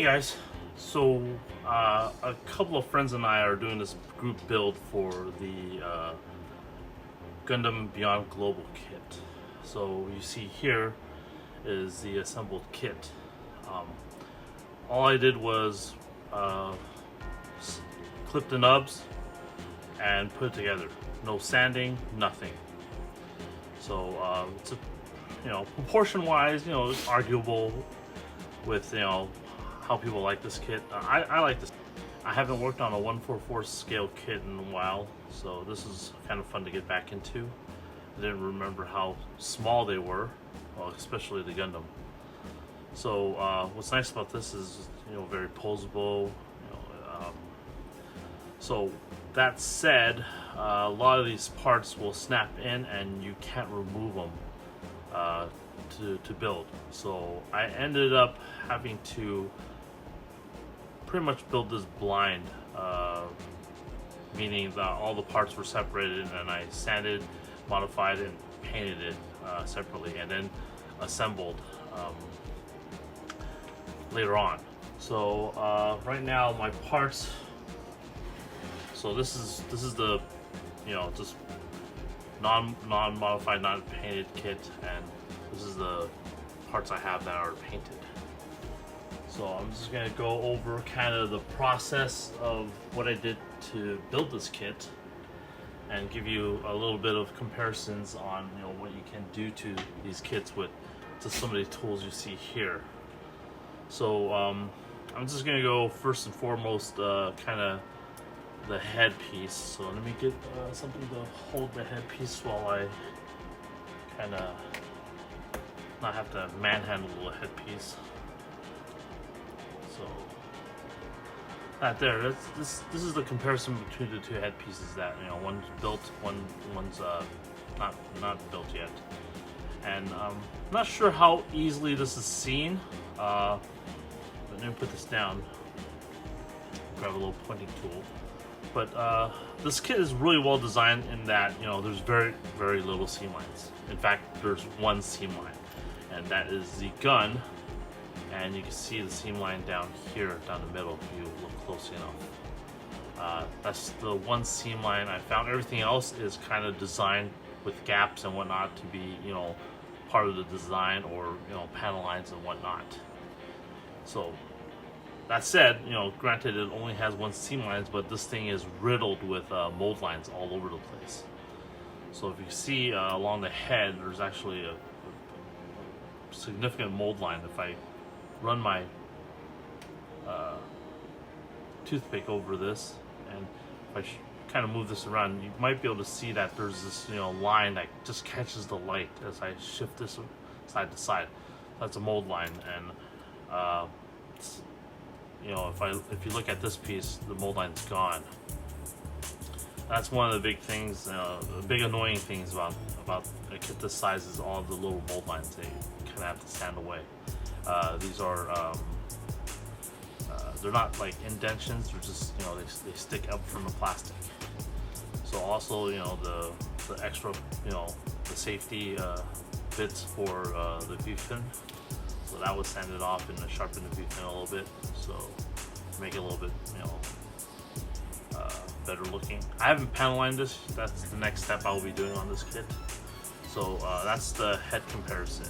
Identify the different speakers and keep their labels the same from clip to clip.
Speaker 1: Hey guys, so a couple of friends and I are doing this group build for the Gundam Beyond Global kit. So you see here is the assembled kit. All I did was clip the nubs and put it together. No sanding, nothing. So it's proportion wise, it's arguable with how people like this kit. I like this. I haven't worked on a 1/4 scale kit in a while, so this is kind of fun to get back into. I didn't remember how small they were, well, especially the Gundam. So what's nice about this is very posable. So that said, a lot of these parts will snap in and you can't remove them to build. So I ended up having to pretty much build this blind, meaning that all the parts were separated and I sanded, modified, and painted it separately, and then assembled later on. So right now my parts. So this is the just non-modified, non-painted kit, and this is the parts I have that are painted. So I'm just gonna go over kind of the process of what I did to build this kit and give you a little bit of comparisons on what you can do to these kits with some of the tools you see here. So I'm just gonna go first and foremost kind of the headpiece. So let me get something to hold the headpiece while I kind of not have to manhandle the headpiece. So that there. This is the comparison between the two headpieces. That one's built, one's not built yet. And I'm not sure how easily this is seen. But let me put this down. Grab a little pointing tool. But this kit is really well designed in that there's very little seam lines. In fact, there's one seam line, and that is the gun. And you can see the seam line down here, down the middle, if you look closely enough. That's the one seam line I found. Everything else is kind of designed with gaps and whatnot to be part of the design, or panel lines and whatnot. So that said, granted it only has one seam lines, but this thing is riddled with mold lines all over the place. So if you see along the head, there's actually a significant mold line. If I run my toothpick over this, and if I kind of move this around, you might be able to see that there's this line that just catches the light as I shift this side to side. That's a mold line, and if you look at this piece, the mold line's gone. That's one of the big things, the big annoying things about a kit this size is all of the little mold lines. They kind of have to sand away. These are they're not like indentions. They're just they stick up from the plastic. So also the extra the safety bits for the view fin. So that was sanded off and sharpened the view fin a little bit, so to make it a little bit better looking. I haven't panel lined this. That's the next step I will be doing on this kit. So that's the head comparison.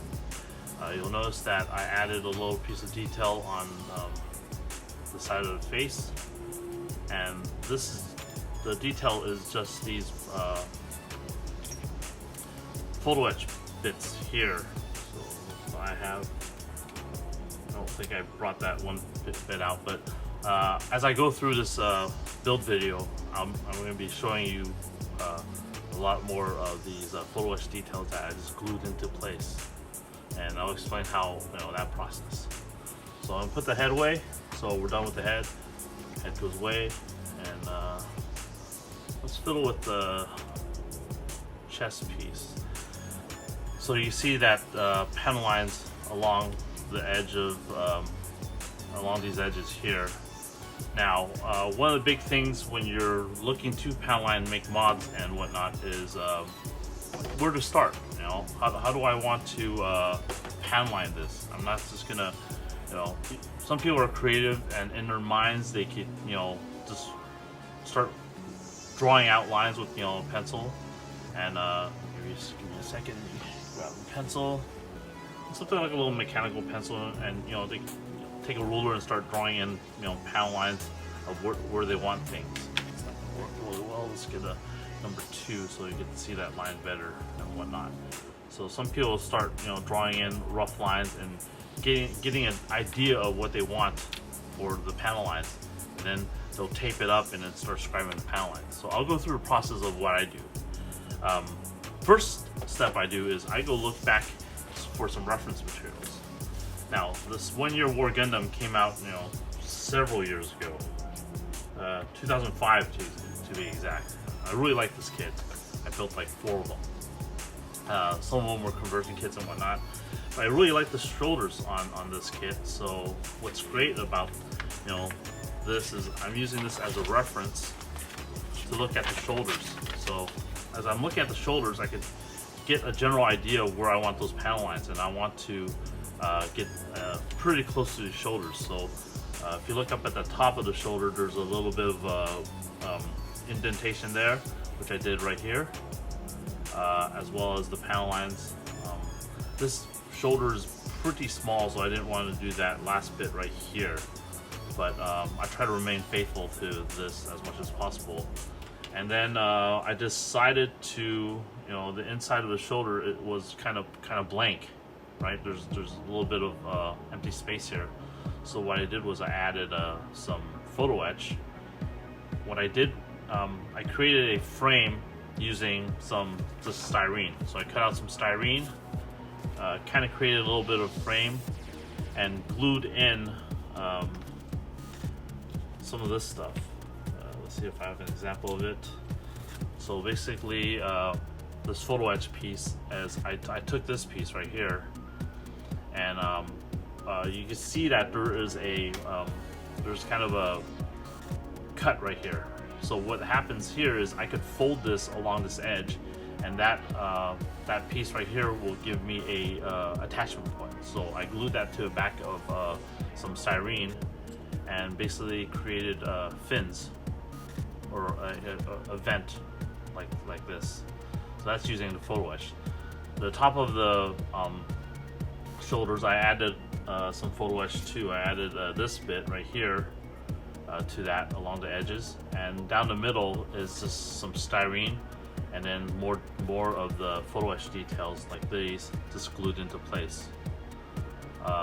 Speaker 1: You'll notice that I added a little piece of detail on the side of the face, and the detail is just these photoetch bits here. So I don't think I brought that one bit out, but as I go through this build video, I'm going to be showing you a lot more of these photoetch details that I just glued into place, and I'll explain how that process. So I'm gonna put the head away. So we're done with the head. Head goes away, and let's fiddle with the chest piece. So you see that panel lines along the edge of along these edges here. Now, one of the big things when you're looking to panel line, make mods and whatnot is where to start. How do I want to panel line this? I'm not just gonna You know, some people are creative, and in their minds they could, you know, just start drawing outlines with, you know, a pencil. And just give me a second. Grab a pencil, something like a little mechanical pencil, and you know, they take a ruler and start drawing in, you know, panel lines of where they want things. It's not gonna work really well. Let's get a number 2 so you get to see that line better and whatnot. So some people start, you know, drawing in rough lines and getting an idea of what they want for the panel lines, and then they'll tape it up and then start scribing the panel lines. So I'll go through the process of what I do. First step I do is I go look back for some reference materials. Now, this One Year War Gundam came out, you know, several years ago, 2005 to be exact. I really like this kit. I built like 4 of them. Some of them were conversion kits and whatnot. But I really like the shoulders on this kit. So what's great about, you know, this is I'm using this as a reference to look at the shoulders. So as I'm looking at the shoulders, I could get a general idea of where I want those panel lines, and I want to get pretty close to the shoulders. So if you look up at the top of the shoulder, there's a little bit of indentation there, which I did right here, as well as the panel lines. This shoulder is pretty small, so I didn't want to do that last bit right here, but I try to remain faithful to this as much as possible. And then I decided to, you know, the inside of the shoulder, it was kind of blank, right? There's a little bit of empty space here. So what I did was I added some photoetch. What I did, I created a frame using just styrene. So I cut out some styrene, kind of created a little bit of frame, and glued in some of this stuff. Let's see if I have an example of it. So basically, this photoetch piece, as I took this piece right here, and you can see that there is there's kind of a cut right here. So what happens here is I could fold this along this edge, and that piece right here will give me a attachment point. So I glued that to the back of some styrene, and basically created fins, or a vent like this. So that's using the photoetch. The top of the shoulders, I added some photoetch too. I added this bit right here to that along the edges, and down the middle is just some styrene, and then more of the photoetch details like these just glued into place.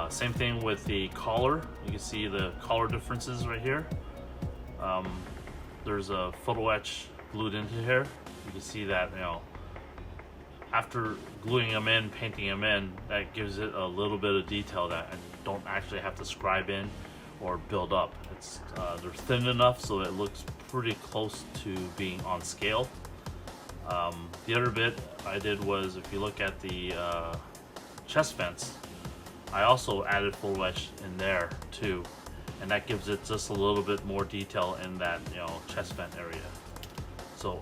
Speaker 1: Same thing with the collar. You can see the collar differences right here. There's a photoetch glued into here. You can see that, you know, after gluing them in, painting them in, that gives it a little bit of detail that I don't actually have to scribe in or build up. They're thin enough so it looks pretty close to being on scale. The other bit I did was, if you look at the chest vents, I also added photoetch in there too, and that gives it just a little bit more detail in that, you know, chest vent area. So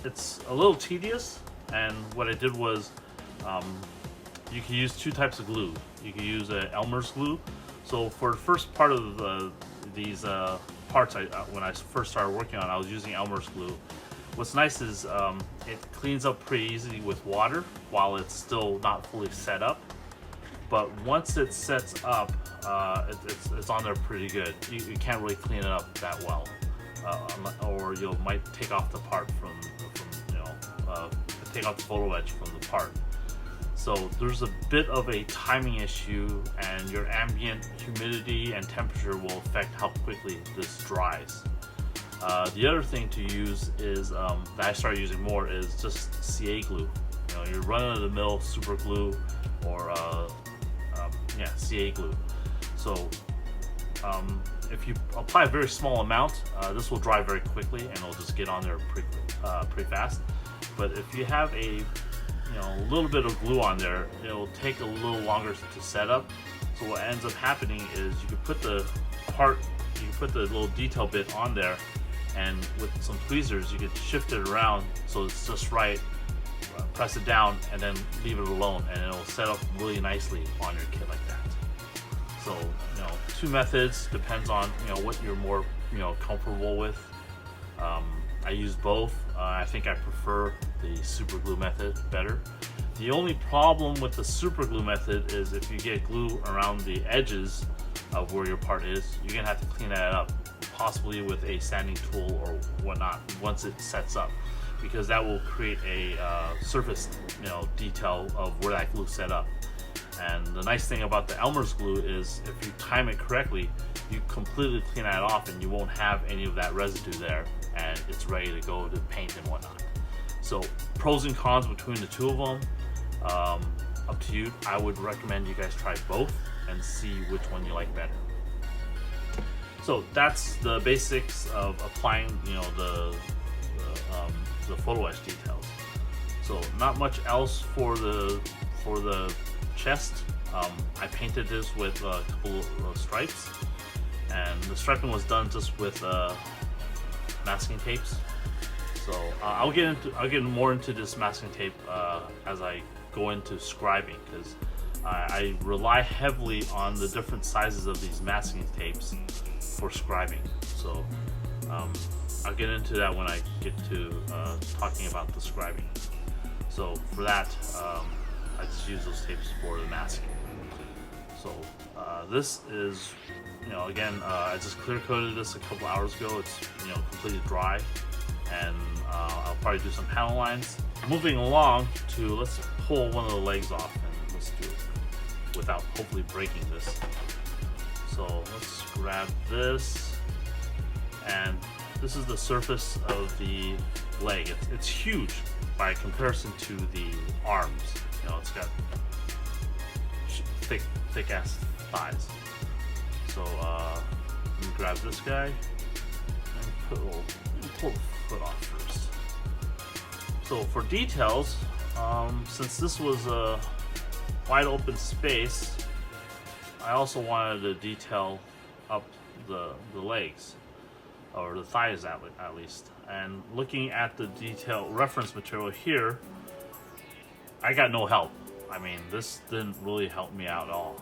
Speaker 1: it's a little tedious, and what I did was you can use 2 types of glue. You can use Elmer's glue. So for the first part of these parts, when I first started working on it, I was using Elmer's glue. What's nice is it cleans up pretty easily with water while it's still not fully set up. But once it sets up, it's on there pretty good. You can't really clean it up that well, or you might take off the part from you know, take off the photoetch from the part. So there's a bit of a timing issue, and your ambient humidity and temperature will affect how quickly this dries. The other thing to use is that I started using more is just CA glue. You know, your run-of-the-mill super glue, or CA glue. So if you apply a very small amount, this will dry very quickly and it'll just get on there pretty fast. But if you have a little bit of glue on there, it'll take a little longer to set up. So what ends up happening is you can put the little detail bit on there, and with some tweezers you can shift it around so it's just right. Press it down and then leave it alone, and it'll set up really nicely on your kit like that. So, you know, two methods, depends on, you know, what you're more, you know, comfortable with. I use both. I think I prefer the super glue method better. The only problem with the super glue method is if you get glue around the edges of where your part is, you're gonna have to clean that up, possibly with a sanding tool or whatnot once it sets up, because that will create a surface, you know, detail of where that glue set up. And the nice thing about the Elmer's glue is if you time it correctly, you completely clean that off and you won't have any of that residue there, and it's ready to go to paint and whatnot. So pros and cons between the two of them, up to you. I would recommend you guys try both and see which one you like better. So that's the basics of applying, you know, the photo etch details. So not much else for the chest. I painted this with a couple of stripes, and the striping was done just with masking tapes. So I'll get more into this masking tape as I go into scribing, because I rely heavily on the different sizes of these masking tapes for scribing. So I'll get into that when I get to talking about the scribing. So for that, I just use those tapes for the masking. So this is, you know, again, I just clear coated this a couple hours ago. It's, you know, completely dry, and I'll probably do some panel lines. Moving along to, let's pull one of the legs off, and let's do it without hopefully breaking this. So let's grab this, and this is the surface of the leg. It's huge by comparison to the arms. You know, it's got thick ass thighs. So let me grab this guy and pull the foot off first. So for details, since this was a wide open space, I also wanted to detail up the legs, or the thighs at least. And looking at the detail reference material here, I got no help. I mean, this didn't really help me out at all.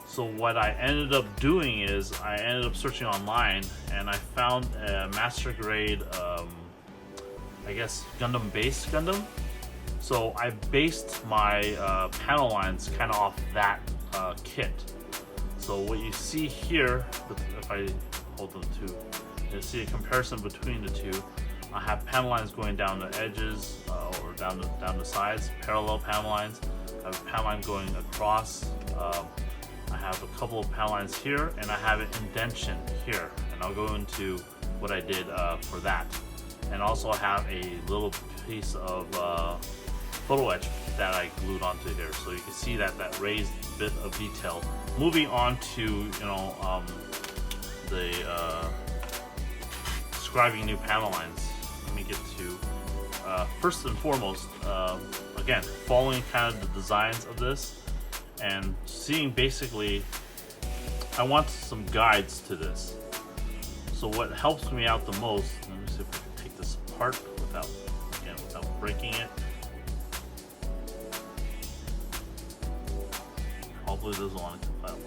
Speaker 1: So what I ended up doing is I ended up searching online, and I found a master grade, I guess, Gundam base Gundam. So I based my panel lines kind of off that kit. So what you see here, if I hold the two, you see a comparison between the two. I have panel lines going down the edges or down the sides, parallel panel lines. I have a panel line going across. I have a couple of panel lines here, and I have an indentation here, and I'll go into what I did for that. And also I have a little piece of photo etch that I glued onto here, so you can see that raised bit of detail. Moving on to, you know, the scribing new panel lines. Let me get to first and foremost, again, following kind of the designs of this and seeing basically, I want some guides to this. So what helps me out the most, let me see if I can take this apart without breaking it. Hopefully it doesn't want to compile.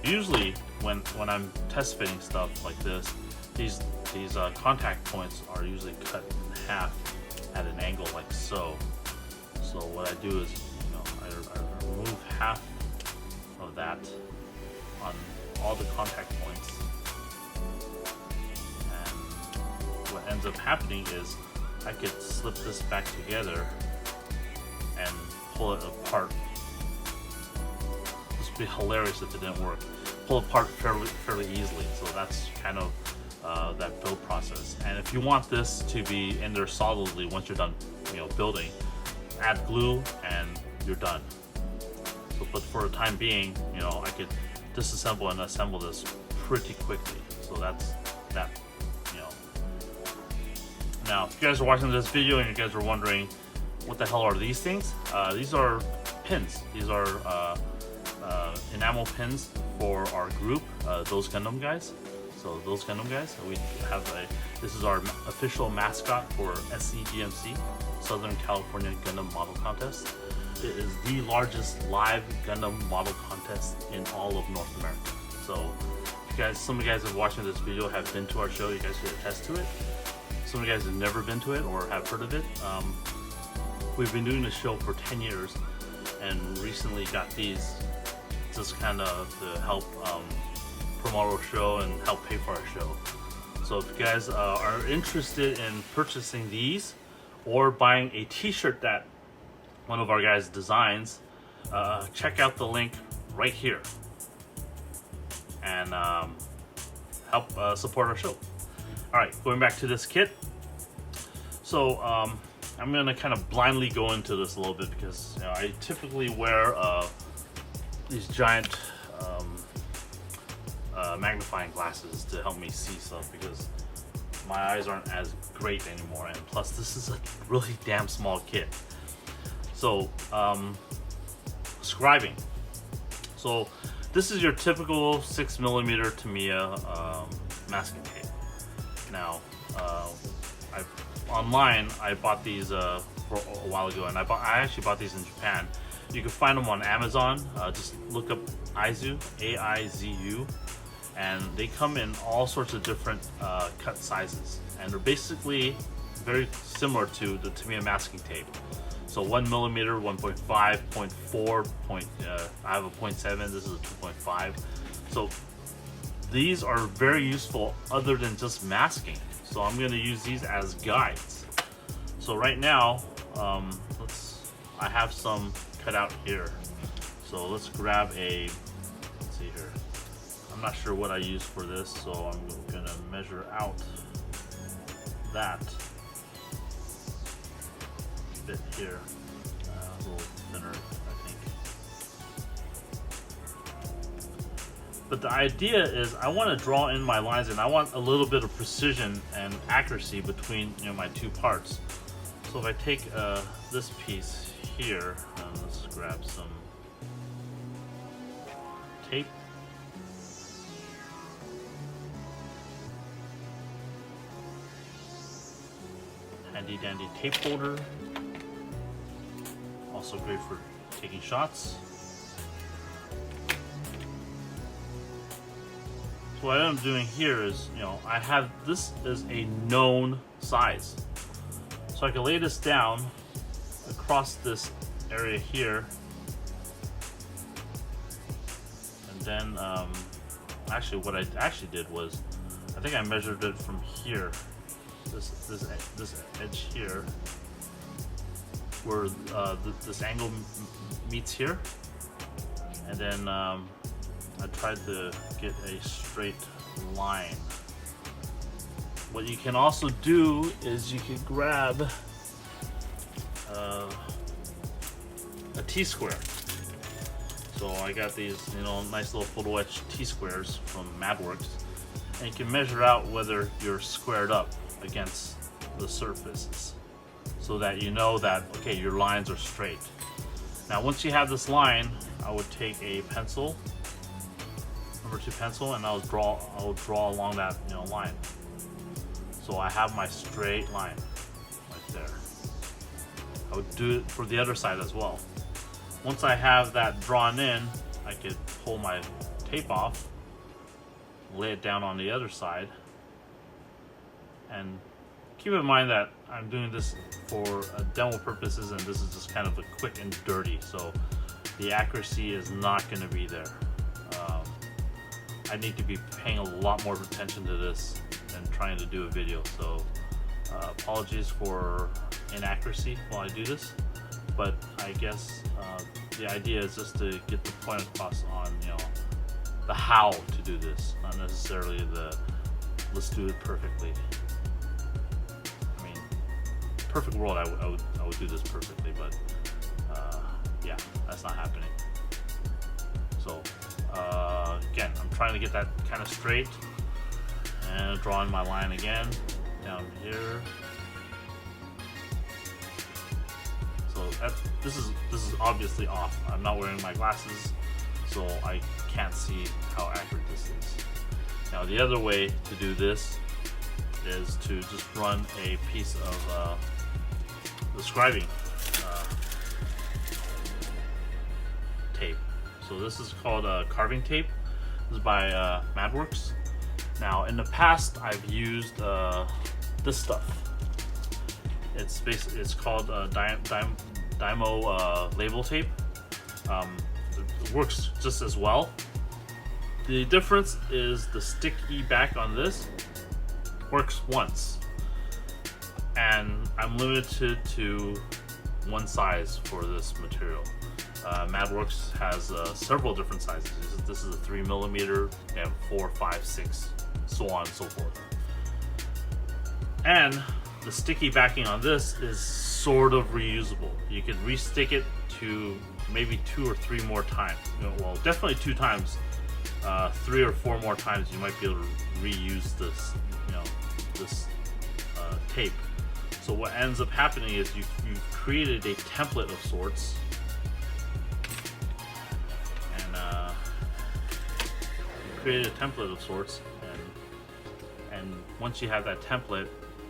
Speaker 1: Usually when I'm test fitting stuff like this, these contact points are usually cut in half at an angle like so. So what I do is, you know, I remove half of that on all the contact points, and what ends up happening is I could slip this back together and pull it apart. This would be hilarious if it didn't work. Pull apart fairly easily. So that's kind of that build process. And if you want this to be in there solidly once you're done, you know, building, add glue and you're done. So, but for the time being, you know, I could disassemble and assemble this pretty quickly. So that's that, you know. Now, if you guys are watching this video and you guys are wondering, what the hell are these things? These are pins. These are enamel pins for our group, those Gundam guys. So those Gundam guys, we have this is our official mascot for SCGMC, Southern California Gundam Model Contest. it is the largest live Gundam model contest in all of North America. So, some of you guys that are watching this video have been to our show. You guys can attest to it. Some of you guys have never been to it or have heard of it. We've been doing the show for 10 years, and recently got these just kind of to help promote our show and help pay for our show. So if you guys are interested in purchasing these or buying a t-shirt that one of our guys designs, check out the link right here and help support our show. Alright, going back to this kit. So I'm going to kind of blindly go into this a little bit because I typically wear these giant magnifying glasses to help me see stuff because my eyes aren't as great anymore, and plus this is a really damn small kit. So scribing. So this is your typical 6mm Tamiya masking tape. Now online I bought these for a while ago, and I actually bought these in Japan. You can find them on Amazon. Just look up Aizu, A-I-Z-U, and they come in all sorts of different cut sizes, and they're basically very similar to the Tamiya masking tape. So 1mm, 1.5, 0.4, I have a 0.7, this is a 2.5. So these are very useful other than just masking. So I'm going to use these as guides. So right now, I have some cut out here. So let's grab let's see here. I'm not sure what I use for this, so I'm gonna measure out that bit here. A little thinner, I think. But the idea is I want to draw in my lines, and I want a little bit of precision and accuracy between my two parts. So if I take this piece here, let's grab some tape. Handy dandy tape holder. Also great for taking shots. So what I'm doing here is, I have this is a known size. So I can lay this down across this area here, and then actually what I actually did was I think I measured it from here, this edge here, where this angle meets here, and then I tried to get a straight line. What you can also do is you can grab a T-square. So I got these, nice little photoetch T-squares from Madworks, and you can measure out whether you're squared up against the surfaces, so that you know that okay, your lines are straight. Now, once you have this line, I would take a pencil, number 2 pencil, and I will draw along that line. So I have my straight line right there. I would do it for the other side as well. Once I have that drawn in, I could pull my tape off, lay it down on the other side, and keep in mind that I'm doing this for demo purposes, and this is just kind of a quick and dirty, so the accuracy is not going to be there. I need to be paying a lot more attention to this than trying to do a video, so apologies for inaccuracy while I do this, but I guess the idea is just to get the point across on the how to do this, not necessarily the let's do it perfectly. I mean, perfect world, I would do this perfectly, but yeah, that's not happening. So again, I'm trying to get that kind of straight, and drawing my line again down here. So this is obviously off. I'm not wearing my glasses, so I can't see how accurate this is. Now the other way to do this is to just run a piece of the scribing So this is called carving tape. This is by Madworks. Now in the past I've used this stuff. It's called Dymo label tape. It works just as well. The difference is the sticky back on this works once, and I'm limited to one size for this material. Madworks has several different sizes. This is a 3mm, they have 4, 5, 6, so on and so forth. And the sticky backing on this is sort of reusable. You can restick it to maybe 2 or 3 more times. Well, definitely 2 times. 3 or 4 more times you might be able to reuse this, this tape. So what ends up happening is you've created a template of sorts, and and once you have that template,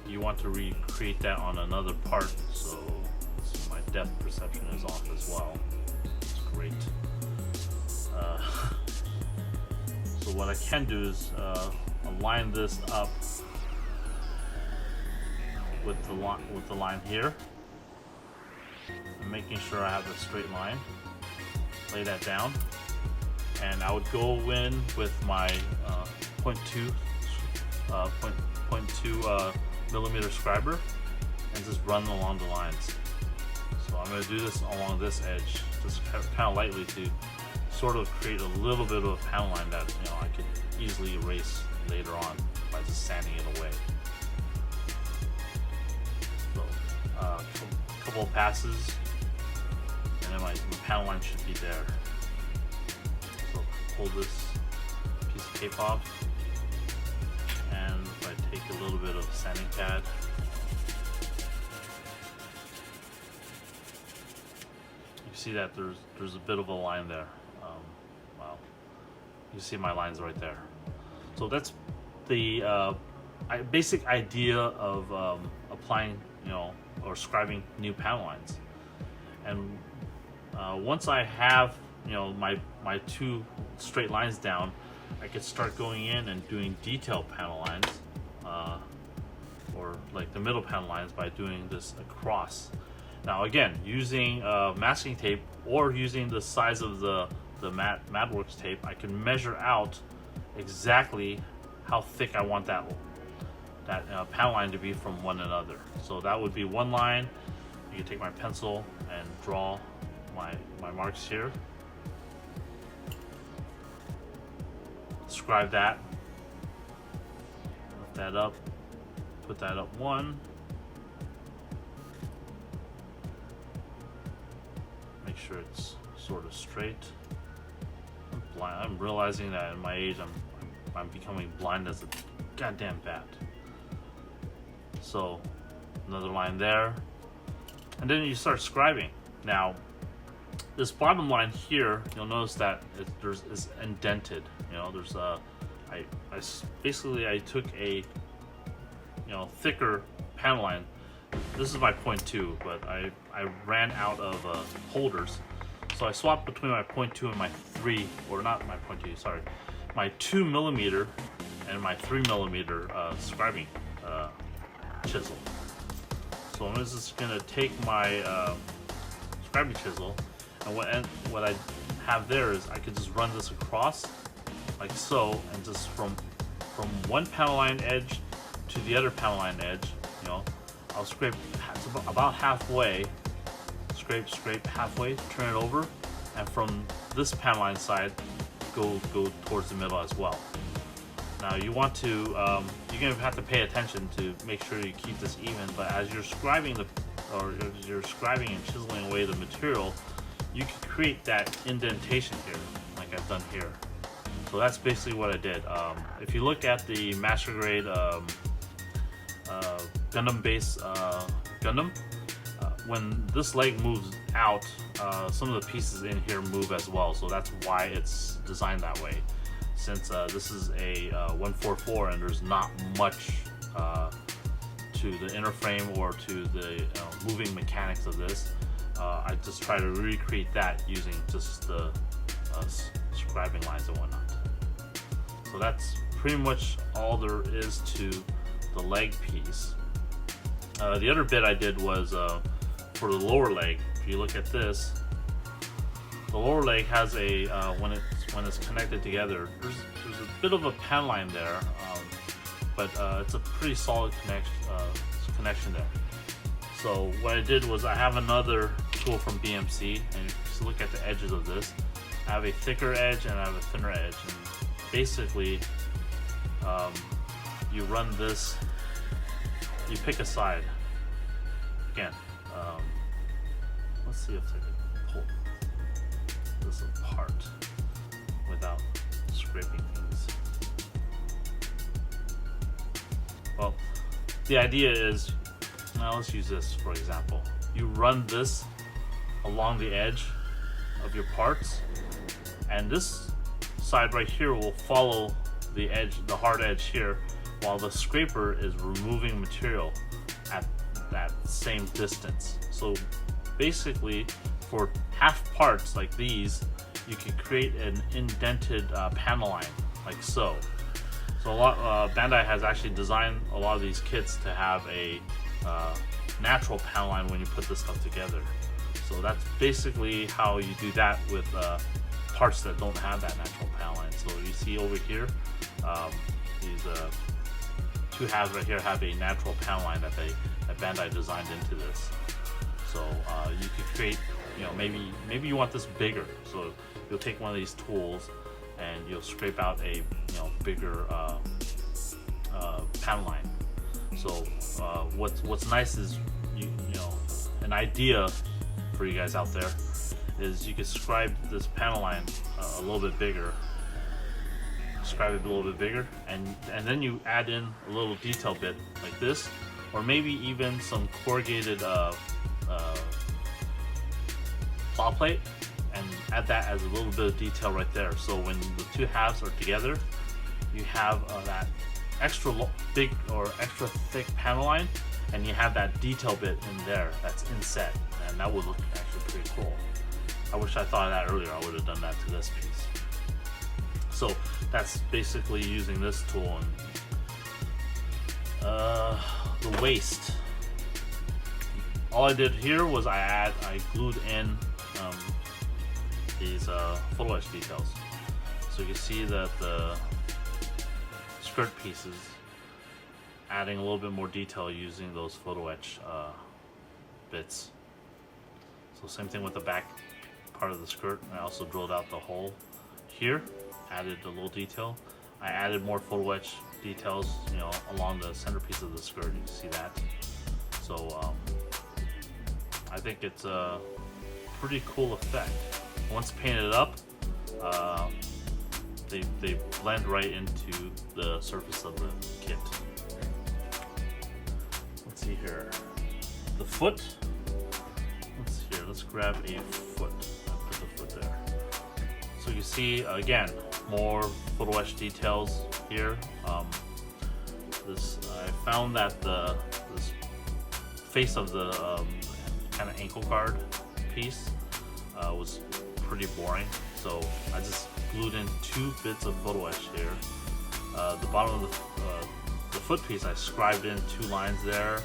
Speaker 1: you want to recreate that on another part. So my depth perception is off as well. It's great. So what I can do is align this up with the line here, and making sure I have a straight line. Lay that down, and I would go in with my 0.2 millimeter scriber and just run along the lines. So I'm going to do this along this edge, just kind of lightly, to sort of create a little bit of a panel line that I could easily erase later on by just sanding it away. So a couple of passes, and then my panel line should be there. So pull this piece of tape off, and if I take a little bit of sanding pad, you see that there's a bit of a line there. Well, you see my lines right there. So that's the basic idea of applying, or scribing new panel lines. And once I have, my 2 straight lines down, I could start going in and doing detailed panel lines, or like the middle panel lines, by doing this across. Now again, using masking tape or using the size of the Madworks tape, I can measure out exactly how thick I want that panel line to be from one another. So that would be one line. You can take my pencil and draw my marks here. Scribe that. Lift that up. Put that up 1. Make sure it's sort of straight. I'm realizing that at my age, I'm becoming blind as a goddamn bat. So another line there, and then you start scribing. Now this bottom line here, you'll notice that it's indented. There's I took a thicker panel line. This is my 0.2, but I ran out of holders. So I swapped between my 0.2 and my 3, or not my 0.2, sorry, my 2mm and my 3mm scribing chisel. So I'm just gonna take my scribing chisel, and what I have there is I could just run this across like so, and just from one panel line edge to the other panel line edge, I'll scrape about halfway. Scrape halfway, turn it over, and from this panel line side, go towards the middle as well. Now you want to, you're gonna have to pay attention to make sure you keep this even. But as you're scribing and chiseling away the material, you can create that indentation here, like I've done here. So that's basically what I did. If you look at the master grade Gundam base Gundam, when this leg moves out, some of the pieces in here move as well. So that's why it's designed that way. Since this is a 144 and there's not much to the inner frame or to the moving mechanics of this, I just try to recreate that using just the scribing lines and whatnot. So that's pretty much all there is to the leg piece. The other bit I did was for the lower leg. If you look at this, the lower leg has a when it's connected together, there's a bit of a pan line there, but it's a pretty solid connection there. So what I did was I have another tool from BMC, and just look at the edges of this. I have a thicker edge and I have a thinner edge, and basically you run this, you pick a side. Again, let's see if I can pull this apart without scraping things. Well, the idea is, now let's use this for example. You run this along the edge of your parts, and this side right here will follow the edge, the hard edge here, while the scraper is removing material at that same distance. So basically, for half parts like these, you can create an indented panel line like so. So Bandai has actually designed a lot of these kits to have a natural panel line when you put this stuff together. So that's basically how you do that with parts that don't have that natural panel line. So you see over here, these two halves right here have a natural panel line that Bandai designed into this. So you could create, maybe you want this bigger. So you'll take one of these tools and you'll scrape out a bigger panel line. So what's nice is an idea for you guys out there is you could scribe this panel line a little bit bigger, scribe it a little bit bigger, and then you add in a little detail bit like this, or maybe even some corrugated claw plate, and add that as a little bit of detail right there. So when the two halves are together, you have that extra big or extra thick panel line, and you have that detail bit in there that's inset, and that would look actually pretty cool. I wish I thought of that earlier. I would have done that to this piece. So that's basically using this tool. And the waist, all I did here was I glued in these photo etch details. So you can see that the skirt pieces, adding a little bit more detail using those photo etch bits. So same thing with the back part of the skirt. I also drilled out the hole here, added a little detail. I added more photo etch details, along the centerpiece of the skirt. You can see that. So I think it's a pretty cool effect. Once painted up, they blend right into the surface of the kit. Let's see here. The foot. Let's grab a foot. I'll put the foot there. So you see again more photo etch details here. I found that this face of the kind of ankle guard piece was pretty boring, so I just glued in 2 bits of photo etch here. The bottom of the foot piece, I scribed in 2 lines there.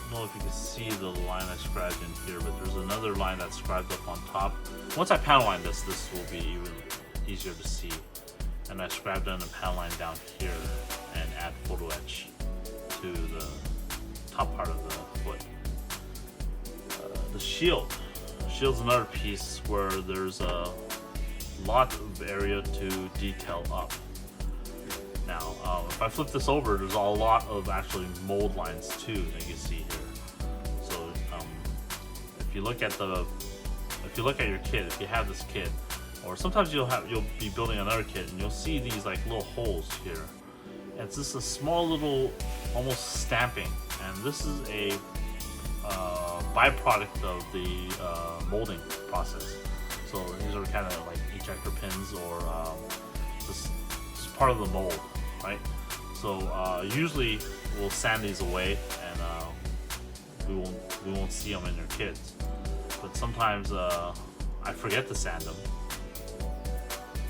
Speaker 1: I don't know if you can see the line I scribed in here, but there's another line that's scribed up on top. Once I panel line this will be even easier to see. And I scribed in a panel line down here and add photo etch to the top part of the foot. The shield. The shield's another piece where there's a lot of area to detail up. Now, if I flip this over, there's a lot of actually mold lines too that you can see here. So, if you look at your kit, if you have this kit, or sometimes you'll be building another kit and you'll see these like little holes here. And it's just a small little, almost stamping, and this is a byproduct of the molding process. So these are kind of like ejector pins, or just part of the mold, right? So usually we'll sand these away, and we won't see them in your kits. But sometimes I forget to sand them.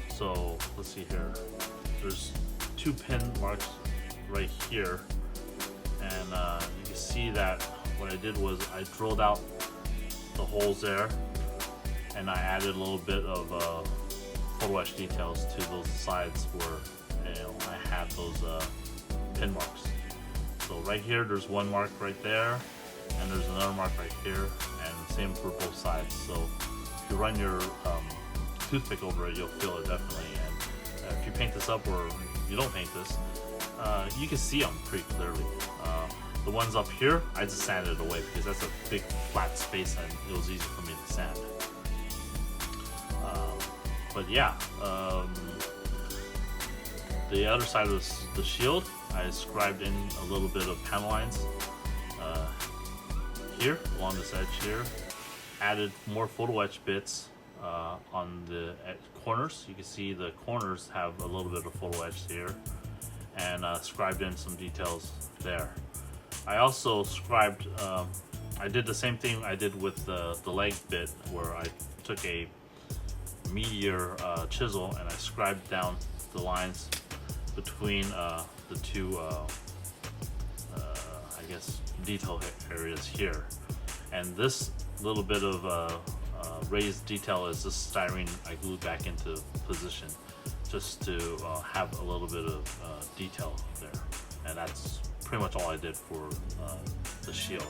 Speaker 1: So let's see here. There's 2 pin marks right here, and you can see that what I did was I drilled out the holes there, and I added a little bit of photo etch details to those sides where I had those pin marks. So right here, there's one mark right there, and there's another mark right here, and same for both sides. So if you run your toothpick over it, you'll feel it definitely. And if you paint this up, or you don't paint this, you can see them pretty clearly. The ones up here, I just sanded it away because that's a big flat space and it was easy for me to sand. But yeah, the other side of the shield, I scribed in a little bit of panel lines here along this edge here. Added more photo etch bits on the corners. You can see the corners have a little bit of photo etch here, and scribed in some details there. I also scribed, I did the same thing I did with the leg bit, where I took a meteor chisel and I scribed down the lines between the two, I guess, detail areas here. And this little bit of raised detail is this styrene I glued back into position just to have a little bit of detail there. And that's pretty much all I did for the shield.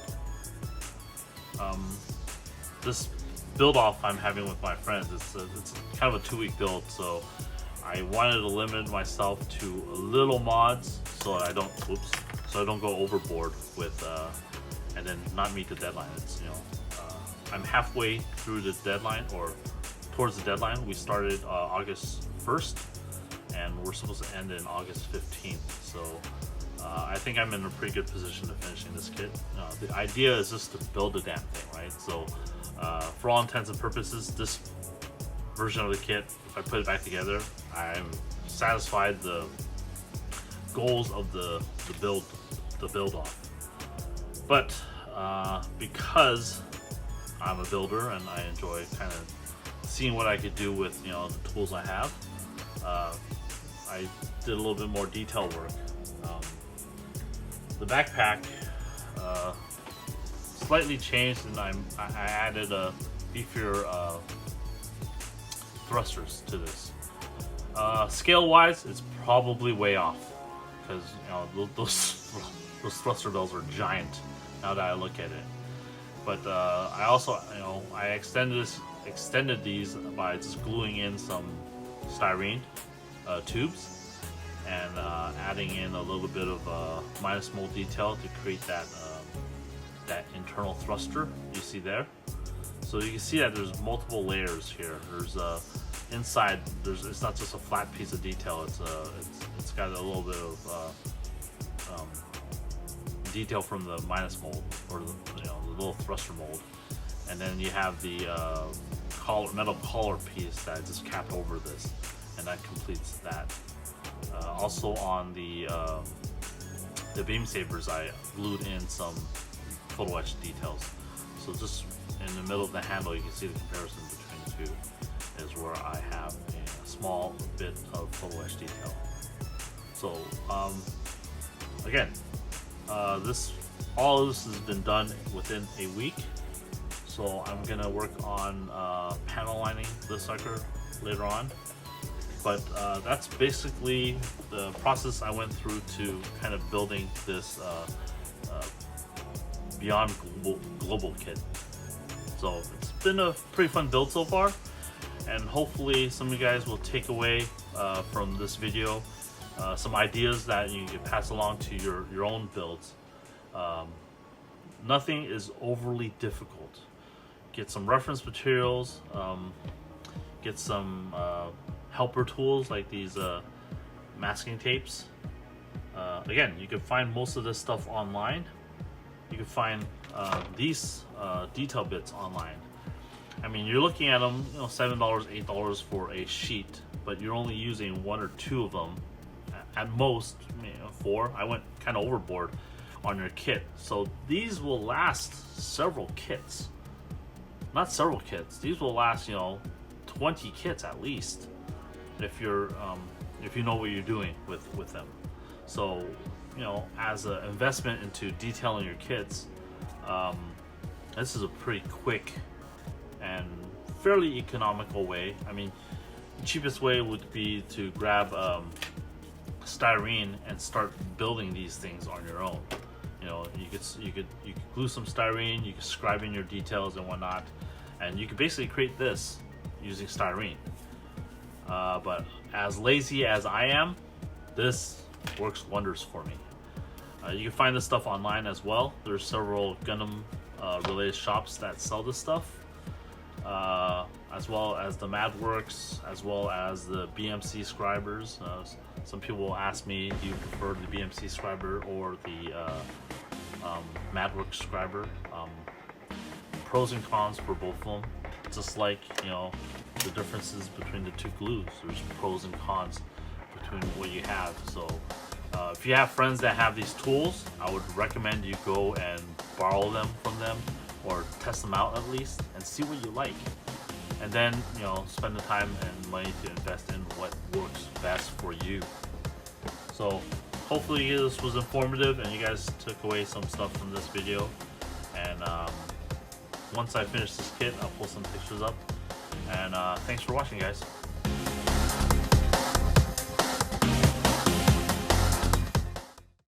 Speaker 1: This build off I'm having with my friends, it's kind of a 2-week build, so I wanted to limit myself to a little mods so that I don't go overboard with and then not meet the deadline. It's, I'm halfway through the deadline, or towards the deadline. We started August 1st and we're supposed to end in August 15th, so I think I'm in a pretty good position to finishing this kit. The idea is just to build the damn thing, right? So for all intents and purposes, this version of the kit, if I put it back together, I'm satisfied the goals of the build off. But because I'm a builder and I enjoy kind of seeing what I could do with the tools I have, I did a little bit more detail work. The backpack slightly changed, and I added a beefier thrusters to this. Scale wise, it's probably way off, because those thruster bells are giant now that I look at it. But I also I extended these by just gluing in some styrene tubes and adding in a little bit of minus mold detail to create that internal thruster you see there. So you can see that there's multiple layers here. There's inside. It's not just a flat piece of detail. It's got a little bit of detail from the minus mold, or the little thruster mold, and then you have the metal collar piece that just capped over this, and that completes that. Also on the beam sabers, I glued in some photo etch details. So just in the middle of the handle, you can see the comparison between the two is where I have a small bit of photo etch detail. So again, all of this has been done within a week. So I'm gonna work on panel lining this sucker later on. But that's basically the process I went through to kind of building this Beyond Global kit. So it's been a pretty fun build so far, and hopefully some of you guys will take away from this video some ideas that you can pass along to your own builds. Nothing is overly difficult. Get some reference materials, get some helper tools like these masking tapes. Again, you can find most of this stuff online. You can find these detail bits online. I mean, you're looking at them, $7, $8 for a sheet, but you're only using 1 or 2 of them at most, 4. I went kind of overboard on your kit, so these will last several kits. not several kits. These will last, 20 kits at least, if you know what you're doing with them. So, as an investment into detailing your kits, this is a pretty quick and fairly economical way. I mean, the cheapest way would be to grab styrene and start building these things on your own. You could glue some styrene, you could scribe in your details and whatnot, and you could basically create this using styrene. But as lazy as I am, this works wonders for me. You can find this stuff online as well. There's several Gundam related shops that sell this stuff, as well as the MadWorks, as well as the BMC scribers. Some people will ask me, do you prefer the BMC scriber or the MadWorks scriber? Pros and cons for both of them. Just like, the differences between the two glues. There's pros and cons between what you have. So if you have friends that have these tools, I would recommend you go and borrow them from them, or test them out at least, and see what you like. And then, spend the time and money to invest in what works best for you. So hopefully this was informative and you guys took away some stuff from this video. And once I finish this kit, I'll pull some pictures up. And thanks for watching, guys.